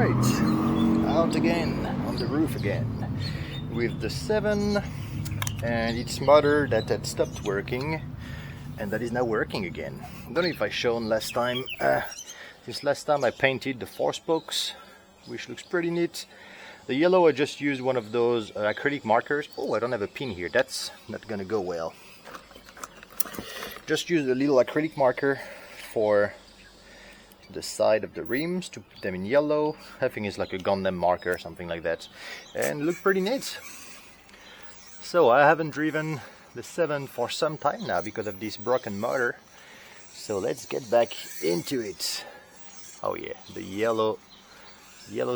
Alright, out again, on the roof again, with the 7 and its motor that had stopped working and that is now working again. I don't know if I shown last time, since last time I painted the 4 spokes, which looks pretty neat. The yellow, I just used one of those acrylic markers. Oh, I don't have a pin here, that's not gonna go well. Just used a little acrylic marker for the side of the rims to put them in yellow. I think it's like a Gundam marker or something like that, and look pretty neat. So I haven't driven the 7 for some time now because of this broken motor, so let's get back into it. Oh yeah, the yellow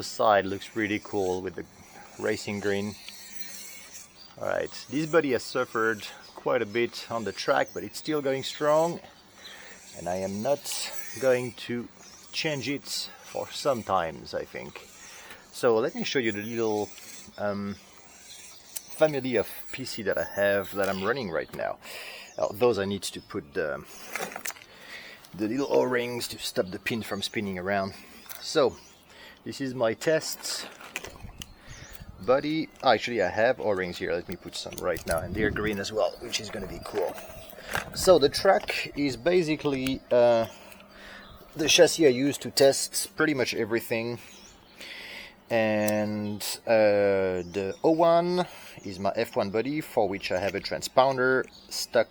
side looks pretty cool with the racing green. Alright, this body has suffered quite a bit on the track, but it's still going strong, and I am not going to change it for some times, I think. So let me show you the little family of PC that I have that I'm running right now. Those I need to put the little O-rings to stop the pin from spinning around. So this is my test body. Actually, I have O-rings here. Let me put some right now, and they're green as well, which is going to be cool. So the track is basically the chassis I use to test pretty much everything, and the 01 is my F1 body, for which I have a transponder stuck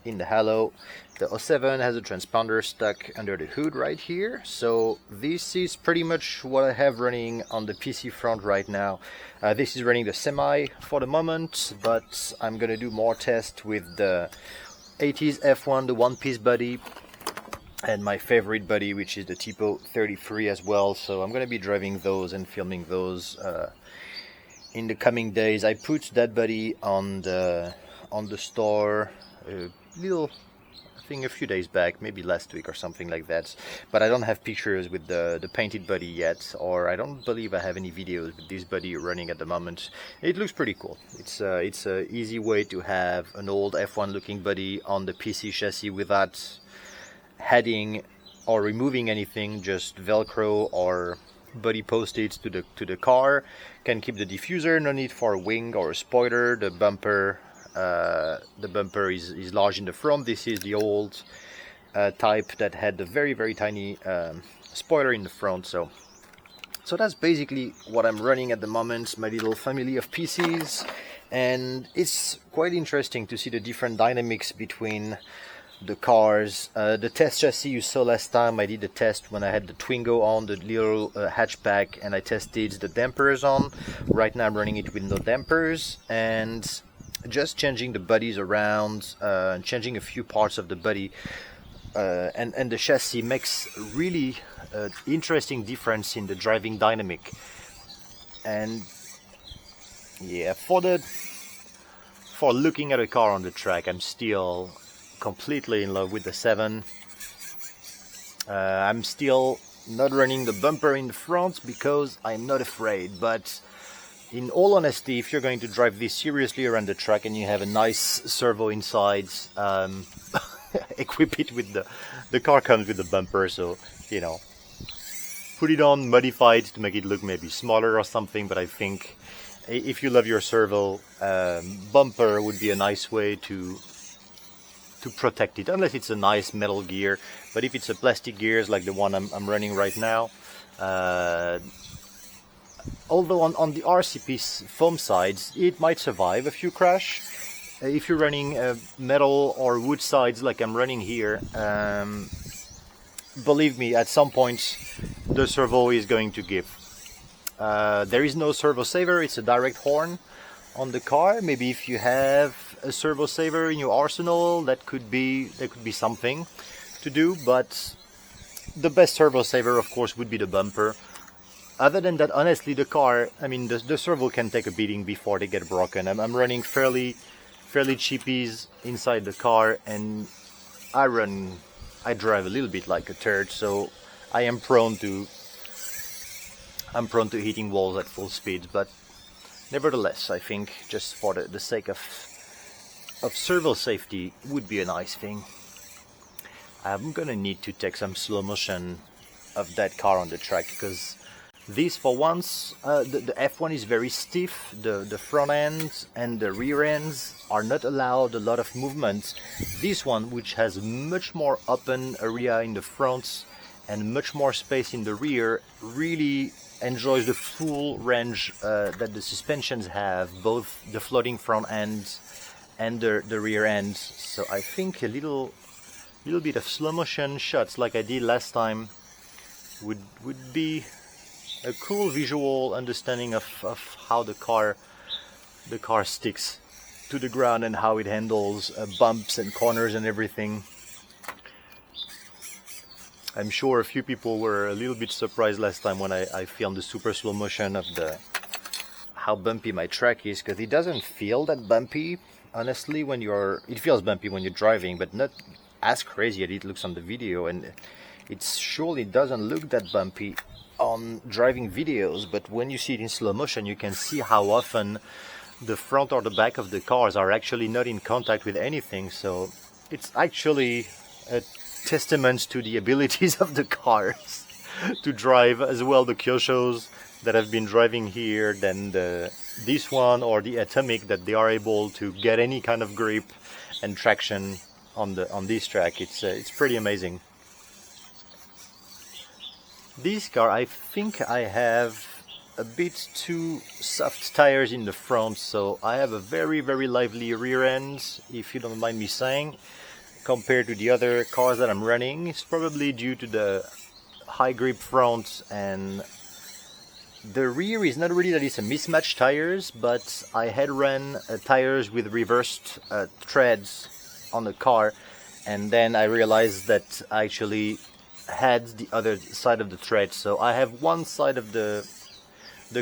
in the halo. The 07 has a transponder stuck under the hood right here. So this is pretty much what I have running on the PC front right now. This is running the semi for the moment, but I'm gonna do more tests with the 80s F1, the one-piece body, and my favorite body, which is the Tipo 33 as well. So I'm going to be driving those and filming those in the coming days. I put that body on the store I think a few days back, maybe last week or something like that, but I don't have pictures with the painted body yet, or I don't believe I have any videos with this body running at the moment. It looks pretty cool. It's a easy way to have an old F1 looking body on the PC chassis without adding or removing anything, just Velcro or body post-its to the car. Can keep the diffuser, no need for a wing or a spoiler. The bumper is large in the front. This is the old type that had the very tiny spoiler in the front. So that's basically what I'm running at the moment, my little family of PCs, and it's quite interesting to see the different dynamics between the cars. The test chassis you saw last time, I did the test when I had the Twingo on, the little hatchback, and I tested the dampers on. Right now I'm running it with no dampers, and just changing the bodies around, and changing a few parts of the body, and the chassis makes really interesting difference in the driving dynamic. And yeah, for looking at a car on the track, I'm still completely in love with the 7. I'm still not running the bumper in the front because I'm not afraid, but in all honesty, if you're going to drive this seriously around the track and you have a nice servo inside, equip it with the car comes with the bumper, so you know, put it on, modify it to make it look maybe smaller or something. But I think if you love your servo, bumper would be a nice way to protect it, unless it's a nice metal gear. But if it's a plastic gears like the one I'm running right now, although on the RCP foam sides it might survive a few crash, if you're running metal or wood sides like I'm running here, believe me, at some point the servo is going to give. There is no servo saver, it's a direct horn on the car. Maybe if you have a servo saver in your arsenal, that could be something to do, but the best servo saver of course would be the bumper. Other than that, honestly, the car, I mean, the servo can take a beating before they get broken. I'm running fairly cheapies inside the car, and I drive a little bit like a turd, so I am prone to hitting walls at full speed. But nevertheless, I think just for the sake of servo safety would be a nice thing. I'm gonna need to take some slow motion of that car on the track, because This, for once, the F1 is very stiff. The front end and the rear ends are not allowed a lot of movement. This one, which has much more open area in the front and much more space in the rear, really enjoys the full range that the suspensions have, both the floating front end and the rear end. So I think a little bit of slow motion shots like I did last time would be a cool visual understanding of how the car sticks to the ground and how it handles bumps and corners and everything. I'm sure a few people were a little bit surprised last time when I filmed the super slow motion of how bumpy my track is, because it doesn't feel that bumpy, honestly. It feels bumpy when you're driving, but not as crazy as it looks on the video, and it surely doesn't look that bumpy on driving videos. But when you see it in slow motion, you can see how often the front or the back of the cars are actually not in contact with anything. So it's actually a testament to the abilities of the cars to drive as well the Kyoshos that have been driving here than this one or the Atomic, that they are able to get any kind of grip and traction on this track. It's pretty amazing. This car, I think I have a bit too soft tires in the front, so I have a very lively rear end, if you don't mind me saying, compared to the other cars that I'm running. It's probably due to the high grip front, and the rear is not really that it's a mismatched tires, but I had run tires with reversed treads on the car, and then I realized that I actually had the other side of the tread. So I have one side of the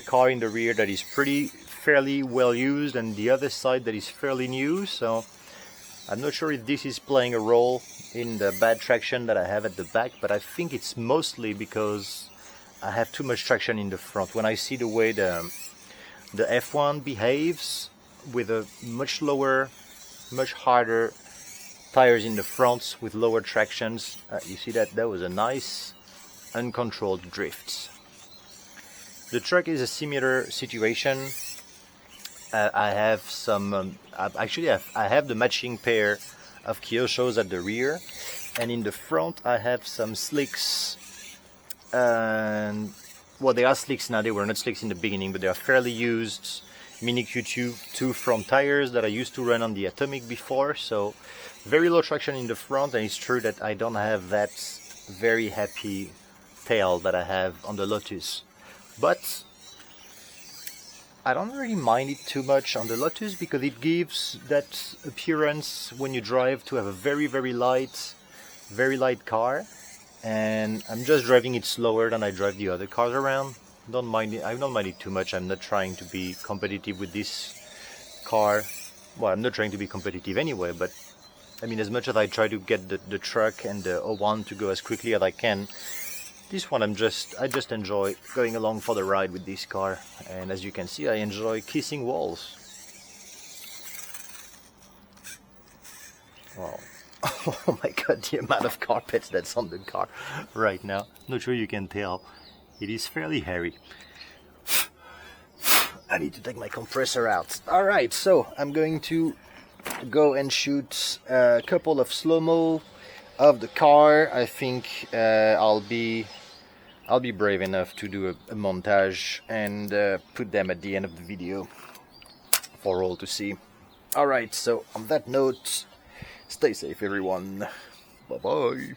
car in the rear that is fairly well used, and the other side that is fairly new. So I'm not sure if this is playing a role in the bad traction that I have at the back, but I think it's mostly because I have too much traction in the front. When I see the way the F1 behaves with a much lower, much harder tires in the front with lower tractions, you see that was a nice uncontrolled drift. The truck is a similar situation. I have some actually I have the matching pair of Kyoshos at the rear, and in the front I have some slicks. Well, they are slicks now. They were not slicks in the beginning, but they are fairly used Mini Q2 front tires that I used to run on the Atomic before. So very low traction in the front, and it's true that I don't have that very happy tail that I have on the Lotus. But I don't really mind it too much on the Lotus, because it gives that appearance when you drive to have a very light car, and I'm just driving it slower than I drive the other cars around. I don't mind it too much. I'm not trying to be competitive with this car. Well, I'm not trying to be competitive anyway, but I mean, as much as I try to get the truck and the 01 to go as quickly as I can, this one I just enjoy going along for the ride with this car. And as you can see, I enjoy kissing walls. Wow. Oh my god, the amount of carpets that's on the car right now. Not sure you can tell. It is fairly hairy. I need to take my compressor out. Alright, so I'm going to go and shoot a couple of slow-mo of the car. I think I'll be brave enough to do a montage and put them at the end of the video for all to see. Alright, so on that note, stay safe everyone. Bye bye.